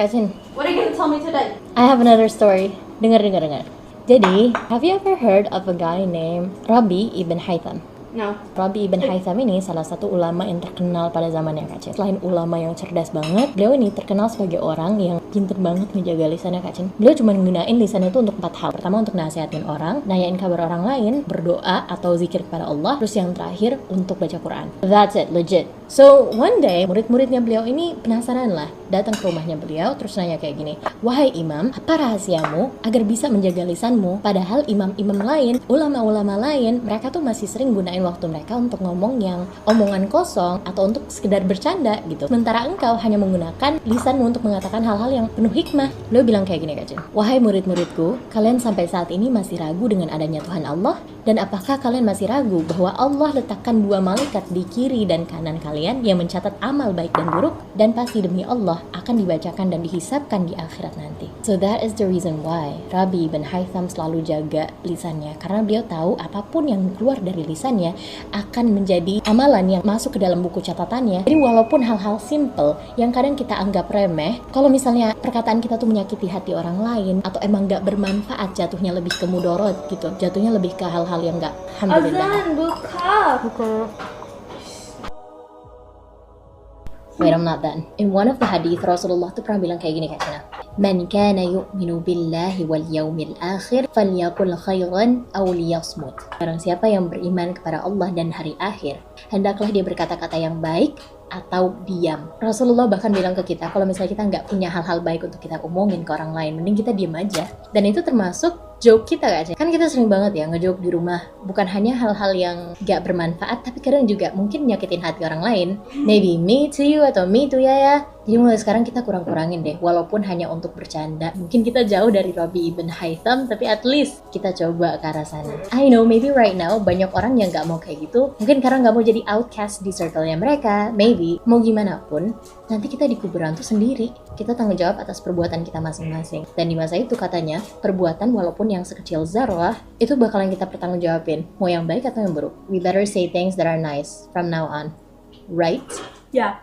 Kak Cin, What are you gonna tell me today? I have another story. Dengar. Jadi, have you ever heard of a guy named Rabi ibn Haytham? No. Rabi ibn Haytham ini salah satu ulama yang terkenal pada zamannya Kak Cin. Selain ulama yang cerdas banget, beliau ini terkenal sebagai orang yang pinter banget ngejaga lisannya Kak Cin. Beliau cuma menggunakan lisannya itu untuk 4 hal. Pertama, untuk nasihatin orang, nanyain kabar orang lain, berdoa atau zikir kepada Allah, terus yang terakhir untuk baca Quran. That's it, legit. So, one day, murid-muridnya beliau ini penasaran lah, datang ke rumahnya beliau, terus nanya kayak gini, "Wahai imam, apa rahasiamu agar bisa menjaga lisanmu? Padahal imam-imam lain, ulama-ulama lain, mereka tuh masih sering gunain waktu mereka untuk ngomong yang omongan kosong atau untuk sekedar bercanda gitu. Sementara engkau hanya menggunakan lisanmu untuk mengatakan hal-hal yang penuh hikmah." Beliau bilang kayak gini Kak Cin, "Wahai murid-muridku, kalian sampai saat ini masih ragu dengan adanya Tuhan Allah? Dan apakah kalian masih ragu bahwa Allah letakkan 2 malaikat di kiri dan kanan kalian yang mencatat amal baik dan buruk? Dan pasti demi Allah akan dibacakan dan dihisapkan di akhirat nanti." So that is the reason why Rabi ibn Haytham selalu jaga lisannya, karena beliau tahu apapun yang keluar dari lisannya akan menjadi amalan yang masuk ke dalam buku catatannya. Jadi walaupun hal-hal simple yang kadang kita anggap remeh, kalau misalnya perkataan kita tuh menyakiti hati orang lain atau emang gak bermanfaat, jatuhnya lebih ke mudorot gitu, jatuhnya lebih ke hal-hal yang gak, alhamdulillah. Azan, buka. Wait, I'm not done. In one of the hadith, Rasulullah tuh pernah bilang kayak gini Kak Cina, "Man kana yu'minu billahi wal yawmil akhir falyaqul khairan aw liyasmut." Barang siapa yang beriman kepada Allah dan hari akhir, hendaklah dia berkata-kata yang baik atau diam. Rasulullah bahkan bilang ke kita, kalau misalnya kita nggak punya hal-hal baik untuk kita omongin ke orang lain, mending kita diam aja. Dan itu termasuk joke kita Kak. Kan kita sering banget ya ngejoke di rumah. Bukan hanya hal-hal yang gak bermanfaat, tapi kadang juga mungkin nyakitin hati orang lain. Maybe me to you atau me to Yaya. Jadi mulai sekarang kita kurang-kurangin deh, walaupun hanya untuk bercanda. Mungkin kita jauh dari Rabi ibn Haytham, tapi at least kita coba ke arah sana. I know, maybe right now banyak orang yang gak mau kayak gitu. Mungkin karena gak mau jadi outcast di circle-nya mereka. Maybe, mau gimana pun, nanti kita di kuburan tuh sendiri. Kita tanggung jawab atas perbuatan kita masing-masing. Dan di masa itu katanya, perbuatan walaupun yang sekecil zarah, itu bakalan kita pertanggungjawabin. Mau yang baik atau yang buruk. We better say things that are nice from now on. Right? Yeah.